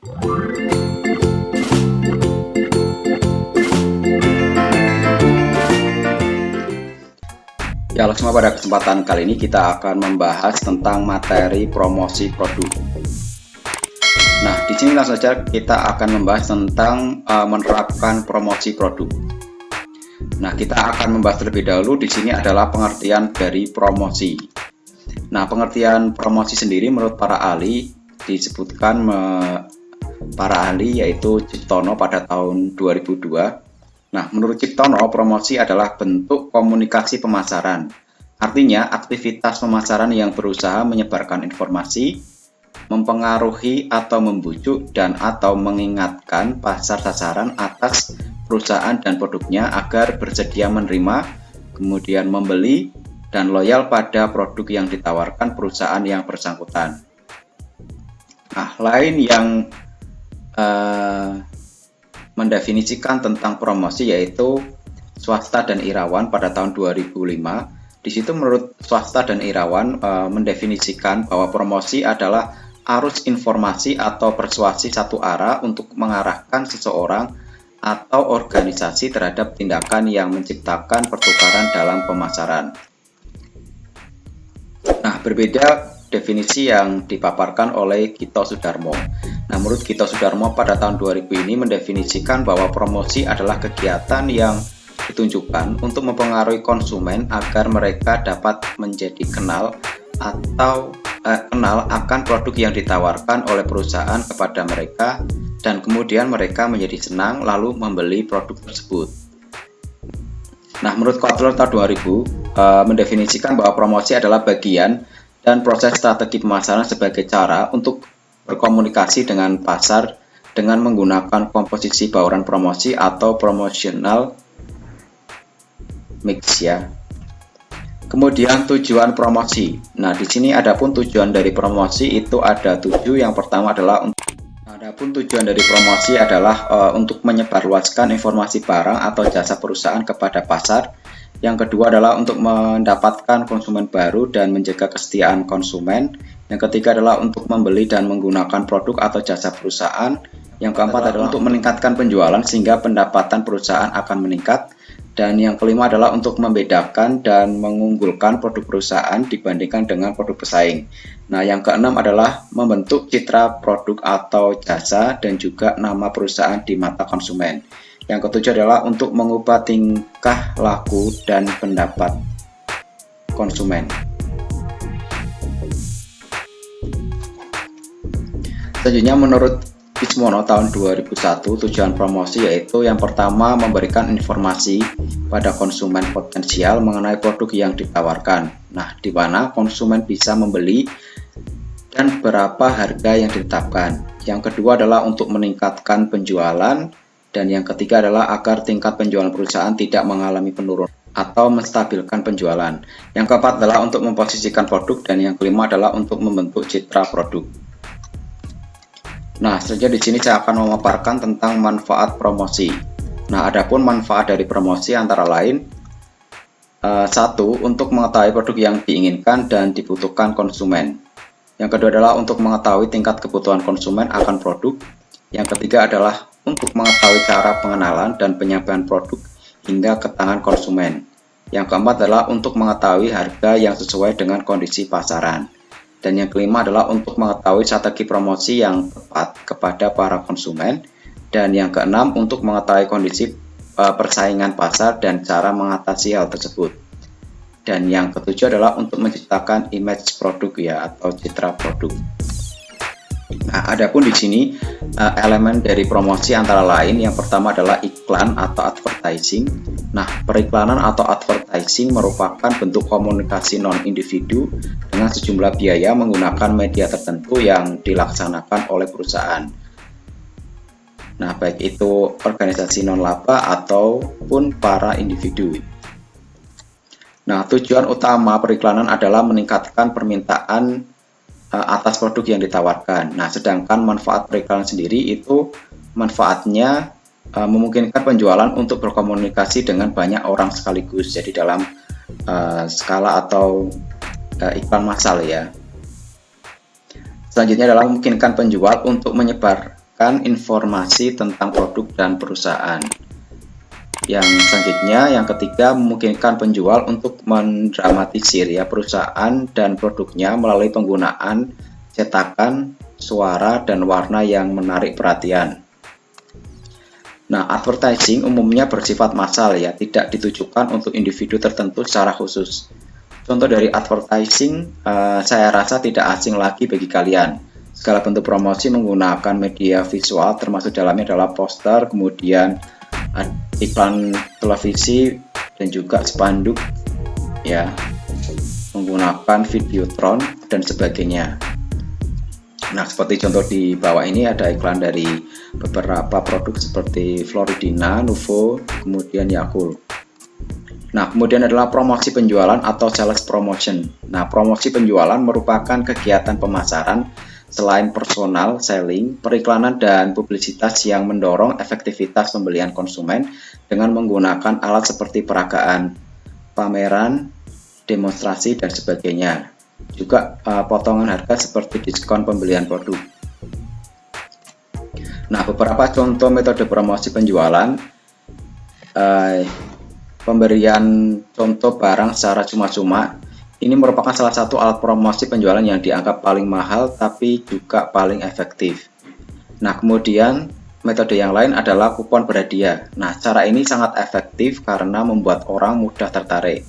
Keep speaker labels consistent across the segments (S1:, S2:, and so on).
S1: Ya, halo semua, pada kesempatan kali ini kita akan membahas tentang materi promosi produk. Nah, di sini langsung saja kita akan membahas tentang menerapkan promosi produk. Nah, kita akan membahas terlebih dahulu di sini adalah pengertian dari promosi. Nah, pengertian promosi sendiri menurut para ahli disebutkan para ahli yaitu Ciptono pada tahun 2002. Nah, menurut Ciptono, promosi adalah bentuk komunikasi pemasaran. Artinya, aktivitas pemasaran yang berusaha menyebarkan informasi, mempengaruhi atau membujuk dan atau mengingatkan pasar sasaran atas perusahaan dan produknya agar bersedia menerima, kemudian membeli, dan loyal pada produk yang ditawarkan perusahaan yang bersangkutan. Nah, lain yang mendefinisikan tentang promosi yaitu Swasta dan Irawan pada tahun 2005. Di situ menurut Swasta dan Irawan mendefinisikan bahwa promosi adalah arus informasi atau persuasi satu arah untuk mengarahkan seseorang atau organisasi terhadap tindakan yang menciptakan pertukaran dalam pemasaran. Nah, berbeda definisi yang dipaparkan oleh Gito Sudarmo. Nah, menurut Gito Sudarmo pada tahun 2000 ini mendefinisikan bahwa promosi adalah kegiatan yang ditunjukkan untuk mempengaruhi konsumen agar mereka dapat menjadi kenal akan produk yang ditawarkan oleh perusahaan kepada mereka dan kemudian mereka menjadi senang lalu membeli produk tersebut. Nah, menurut Kotler tahun 2000 mendefinisikan bahwa promosi adalah bagian dan proses strategi pemasaran sebagai cara untuk berkomunikasi dengan pasar dengan menggunakan komposisi bauran promosi atau promotional mix ya. Kemudian tujuan promosi. Nah, di sini adapun tujuan dari promosi itu ada 7. Yang pertama adalah untuk menyebarluaskan informasi barang atau jasa perusahaan kepada pasar. Yang kedua adalah untuk mendapatkan konsumen baru dan menjaga kesetiaan konsumen. Yang ketiga adalah untuk membeli dan menggunakan produk atau jasa perusahaan. Yang keempat adalah untuk meningkatkan penjualan sehingga pendapatan perusahaan akan meningkat. Dan yang kelima adalah untuk membedakan dan mengunggulkan produk perusahaan dibandingkan dengan produk pesaing. Nah, yang keenam adalah membentuk citra produk atau jasa dan juga nama perusahaan di mata konsumen. Yang ketujuh adalah untuk mengubah tingkah laku dan pendapat konsumen. Selanjutnya menurut Kismono tahun 2001, tujuan promosi yaitu yang pertama memberikan informasi pada konsumen potensial mengenai produk yang ditawarkan. Nah, di mana konsumen bisa membeli dan berapa harga yang ditetapkan. Yang kedua adalah untuk meningkatkan penjualan. Dan yang ketiga adalah agar tingkat penjualan perusahaan tidak mengalami penurunan atau menstabilkan penjualan. Yang keempat adalah untuk memposisikan produk dan yang kelima adalah untuk membentuk citra produk. Nah, selanjutnya di sini saya akan memaparkan tentang manfaat promosi. Nah, adapun manfaat dari promosi antara lain 1. Untuk mengetahui produk yang diinginkan dan dibutuhkan konsumen. Yang kedua adalah untuk mengetahui tingkat kebutuhan konsumen akan produk. Yang ketiga adalah untuk mengetahui cara pengenalan dan penyampaian produk hingga ke tangan konsumen. Yang keempat adalah untuk mengetahui harga yang sesuai dengan kondisi pasaran. Dan yang kelima adalah untuk mengetahui strategi promosi yang tepat kepada para konsumen. Dan yang keenam untuk mengetahui kondisi persaingan pasar dan cara mengatasi hal tersebut. Dan yang ketujuh adalah untuk menciptakan image produk ya atau citra produk. Nah, adapun di sini elemen dari promosi antara lain yang pertama adalah iklan atau advertising. Nah, periklanan atau advertising merupakan bentuk komunikasi non-individu dengan sejumlah biaya menggunakan media tertentu yang dilaksanakan oleh perusahaan. Nah, baik itu organisasi non-laba ataupun para individu. Nah, tujuan utama periklanan adalah meningkatkan permintaan atas produk yang ditawarkan. Nah, sedangkan manfaat periklanan sendiri itu manfaatnya memungkinkan penjualan untuk berkomunikasi dengan banyak orang sekaligus. Jadi dalam skala atau iklan massal ya. Selanjutnya adalah memungkinkan penjual untuk memberikan informasi tentang produk dan perusahaan. Yang selanjutnya, yang ketiga, memungkinkan penjual untuk mendramatisir ya perusahaan dan produknya melalui penggunaan cetakan, suara, dan warna yang menarik perhatian. Nah, advertising umumnya bersifat massal ya, tidak ditujukan untuk individu tertentu secara khusus. Contoh dari advertising saya rasa tidak asing lagi bagi kalian. Segala bentuk promosi menggunakan media visual, termasuk dalamnya adalah poster, kemudian iklan televisi, dan juga spanduk ya, menggunakan videotron dan sebagainya. Nah, seperti contoh di bawah ini ada iklan dari beberapa produk seperti Floridina, Nuvo, kemudian Yakult. Nah, kemudian adalah promosi penjualan atau sales promotion. Nah, promosi penjualan merupakan kegiatan pemasaran selain personal selling, periklanan dan publisitas yang mendorong efektivitas pembelian konsumen dengan menggunakan alat seperti peragaan, pameran, demonstrasi, dan sebagainya. Juga potongan harga seperti diskon pembelian produk. Nah, beberapa contoh metode promosi penjualan, pemberian contoh barang secara cuma-cuma. Ini merupakan salah satu alat promosi penjualan yang dianggap paling mahal tapi juga paling efektif. Nah, kemudian metode yang lain adalah kupon berhadiah. Nah, cara ini sangat efektif karena membuat orang mudah tertarik.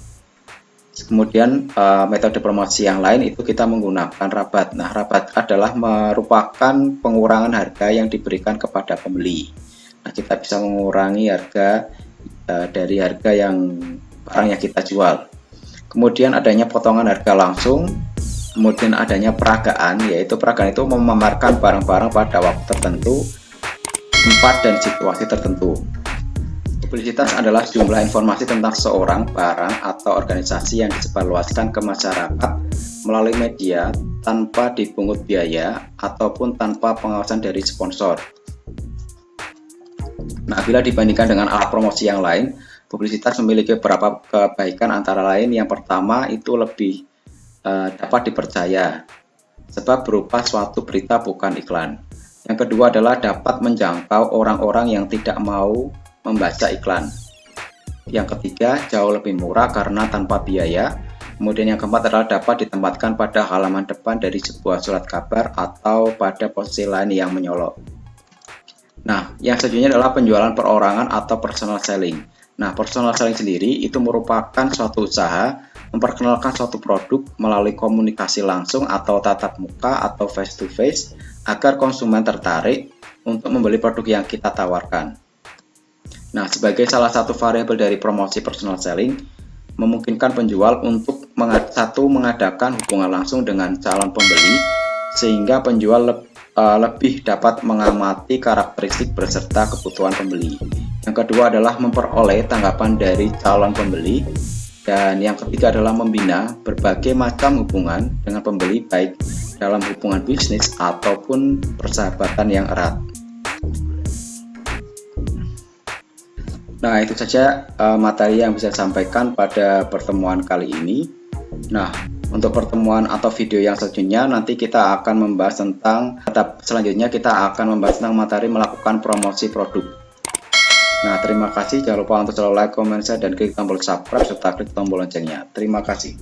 S1: Kemudian metode promosi yang lain itu kita menggunakan rabat. Nah, rabat adalah merupakan pengurangan harga yang diberikan kepada pembeli. Nah, kita bisa mengurangi harga dari harga yang barang yang kita jual. Kemudian adanya potongan harga langsung, kemudian adanya peragaan, yaitu peragaan itu memamerkan barang-barang pada waktu tertentu, tempat dan situasi tertentu. Publisitas adalah jumlah informasi tentang seorang, barang, atau organisasi yang disebarluaskan ke masyarakat melalui media tanpa dipungut biaya ataupun tanpa pengawasan dari sponsor. Nah, bila dibandingkan dengan alat promosi yang lain, publisitas memiliki beberapa kebaikan, antara lain yang pertama itu lebih dapat dipercaya sebab berupa suatu berita bukan iklan. Yang kedua adalah dapat menjangkau orang-orang yang tidak mau membaca iklan. Yang ketiga, jauh lebih murah karena tanpa biaya. Kemudian yang keempat adalah dapat ditempatkan pada halaman depan dari sebuah surat kabar atau pada posisi lain yang menyolok. Nah, yang selanjutnya adalah penjualan perorangan atau personal selling. Nah, personal selling sendiri itu merupakan suatu usaha memperkenalkan suatu produk melalui komunikasi langsung atau tatap muka atau face to face agar konsumen tertarik untuk membeli produk yang kita tawarkan. Nah, sebagai salah satu variabel dari promosi personal selling, memungkinkan penjual untuk mengadakan hubungan langsung dengan calon pembeli sehingga penjual lebih dapat mengamati karakteristik beserta kebutuhan pembeli. Yang kedua adalah memperoleh tanggapan dari calon pembeli, dan yang ketiga adalah membina berbagai macam hubungan dengan pembeli baik dalam hubungan bisnis ataupun persahabatan yang erat. Nah, itu saja materi yang bisa saya sampaikan pada pertemuan kali ini. Nah, untuk pertemuan atau video yang selanjutnya nanti kita akan membahas tentang materi melakukan promosi produk. Nah, terima kasih. Jangan lupa untuk selalu like, comment, share, dan klik tombol subscribe serta klik tombol loncengnya. Terima kasih.